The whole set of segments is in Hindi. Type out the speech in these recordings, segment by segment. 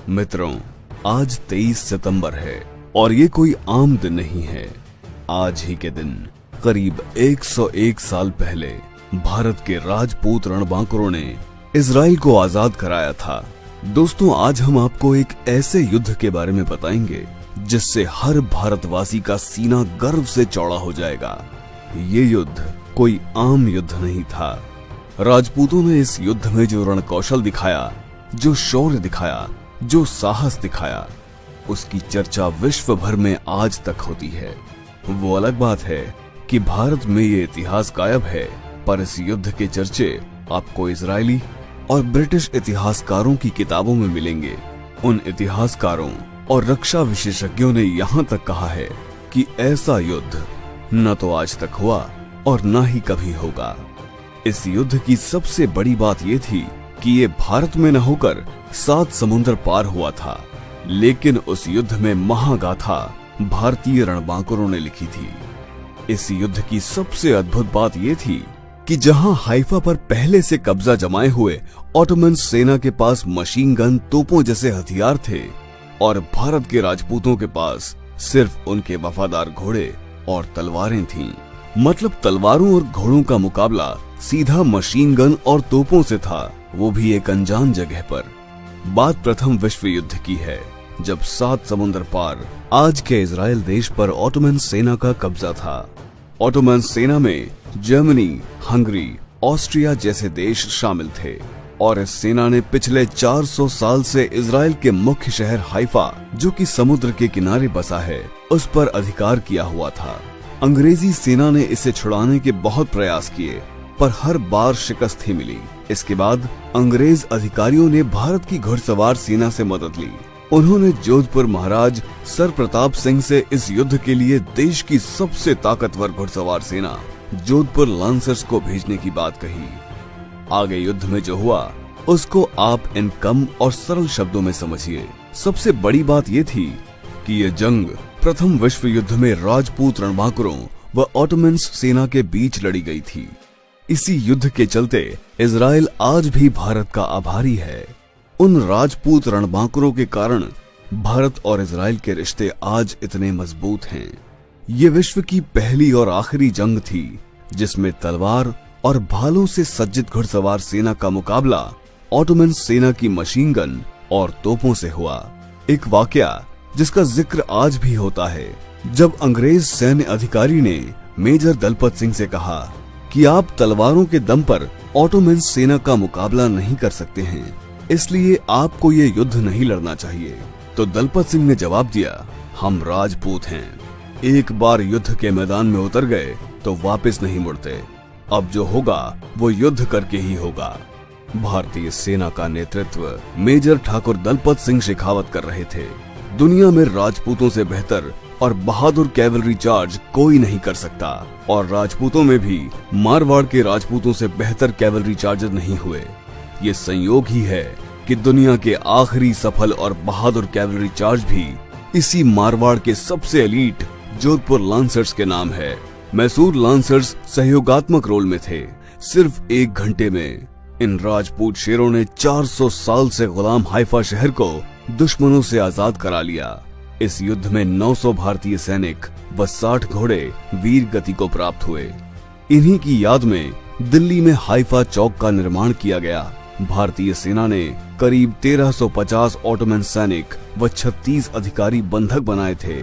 मित्रों, आज 23 सितंबर है और ये कोई आम दिन नहीं है। आज ही के दिन करीब 101 साल पहले भारत के राजपूत रणबांकुरों ने इजराइल को आजाद कराया था। दोस्तों, आज हम आपको एक ऐसे युद्ध के बारे में बताएंगे जिससे हर भारतवासी का सीना गर्व से चौड़ा हो जाएगा। ये युद्ध कोई आम युद्ध नहीं था। राजपूतों ने इस युद्ध में जो रणकौशल दिखाया, जो शौर्य दिखाया, जो साहस दिखाया, उसकी चर्चा विश्व भर में आज तक होती है। वो अलग बात है कि भारत में ये इतिहास गायब है, पर इस युद्ध के चर्चे आपको इजरायली और ब्रिटिश इतिहासकारों की किताबों में मिलेंगे। उन इतिहासकारों और रक्षा विशेषज्ञों ने यहाँ तक कहा है कि ऐसा युद्ध न तो आज तक हुआ और न ही कभी होगा। इस युद्ध की सबसे बड़ी बात यह थी कि ये भारत में न होकर 7 समुद्र पार हुआ था, लेकिन उस युद्ध में महागाथा भारतीय रणबांकुरों ने लिखी थी। इस युद्ध की सबसे अद्भुत बात यह थी कि जहां हाइफा पर पहले से कब्जा जमाए हुए ऑटोमन सेना के पास मशीन गन, तोपों जैसे हथियार थे और भारत के राजपूतों के पास सिर्फ उनके वफादार घोड़े और तलवारें थीं। मतलब तलवारों और घोड़ों का मुकाबला सीधा मशीन गन और तोपों से था, वो भी एक अनजान जगह पर। बात प्रथम विश्व युद्ध की है, जब 7 समुद्र पार आज के इजराइल देश पर ऑटोमन सेना का कब्जा था। ऑटोमन सेना में जर्मनी, हंगरी, ऑस्ट्रिया जैसे देश शामिल थे और इस सेना ने पिछले 400 साल से इजराइल के मुख्य शहर हाइफा, जो कि समुद्र के किनारे बसा है, उस पर अधिकार किया हुआ था। अंग्रेजी सेना ने इसे छुड़ाने के बहुत प्रयास किए, पर हर बार शिकस्त ही मिली। इसके बाद अंग्रेज अधिकारियों ने भारत की घुड़सवार सेना से मदद ली। उन्होंने जोधपुर महाराज सर प्रताप सिंह से इस युद्ध के लिए देश की सबसे ताकतवर घुड़सवार सेना जोधपुर लांसर्स को भेजने की बात कही। आगे युद्ध में जो हुआ उसको आप इन कम और सरल शब्दों में समझिए। सबसे बड़ी बात यह थी कि यह जंग प्रथम विश्व युद्ध में राजपूत रणबांकुरों व ऑटोमन सेना के बीच लड़ी गई थी। इसी युद्ध के चलते इजराइल आज भी भारत का आभारी है। उन राजपूत रणबांकुरों के कारण भारत और इजराइल के रिश्ते आज इतने मजबूत हैं। ये विश्व की पहली और आखिरी जंग थी जिसमें तलवार और भालों से सज्जित घुड़सवार सेना का मुकाबला ऑटोमन सेना की मशीन गन और तोपों से हुआ। एक वाकया जिसका जिक्र आज भी होता है, जब अंग्रेज सैन्य अधिकारी ने मेजर दलपत सिंह से कहा कि आप तलवारों के दम पर ऑटोमन सेना का मुकाबला नहीं कर सकते हैं, इसलिए आपको ये युद्ध नहीं लड़ना चाहिए। तो दलपत सिंह ने जवाब दिया, हम राजपूत हैं, एक बार युद्ध के मैदान में उतर गए तो वापस नहीं मुड़ते। अब जो होगा वो युद्ध करके ही होगा। भारतीय सेना का नेतृत्व मेजर ठाकुर दलपत सिंह शेखावत कर रहे थे। दुनिया में राजपूतों से बेहतर और बहादुर कैवलरी चार्ज कोई नहीं कर सकता, और राजपूतों में भी मारवाड़ के राजपूतों से बेहतर कैवलरी चार्जर नहीं हुए। ये संयोग ही है कि दुनिया के आखिरी सफल और बहादुर कैवलरी चार्ज भी इसी मारवाड़ के सबसे एलीट जोधपुर लांसर्स के नाम है। मैसूर लांसर्स सहयोगात्मक रोल में थे। सिर्फ 1 घंटे में इन राजपूत शेरों ने 400 साल से गुलाम हाइफा शहर को दुश्मनों से आजाद करा लिया। इस युद्ध में 900 भारतीय सैनिक व 60 घोड़े वीर गति को प्राप्त हुए। इन्हीं की याद में दिल्ली में हाइफा चौक का निर्माण किया गया। भारतीय सेना ने करीब 1350 ऑटोमन सैनिक व 36 अधिकारी बंधक बनाए थे।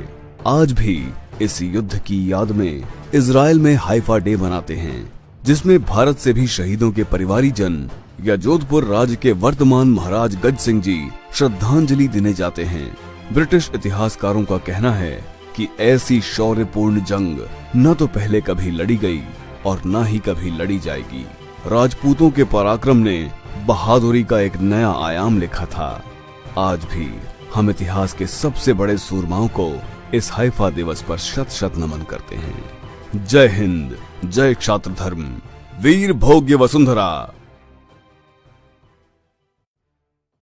आज भी इस युद्ध की याद में इजराइल में हाइफा डे मनाते हैं, जिसमें भारत से भी शहीदों के परिवारीजन या जोधपुर राज्य के वर्तमान महाराज गज सिंह जी श्रद्धांजलि देने जाते हैं। ब्रिटिश इतिहासकारों का कहना है कि ऐसी शौर्यपूर्ण जंग न तो पहले कभी लड़ी गई और न ही कभी लड़ी जाएगी। राजपूतों के पराक्रम ने बहादुरी का एक नया आयाम लिखा था। आज भी हम इतिहास के सबसे बड़े सूरमाओं को इस हाइफा दिवस पर शत शत नमन करते हैं। जय हिंद, जय क्षात्र धर्म, वीर भोग्य वसुंधरा।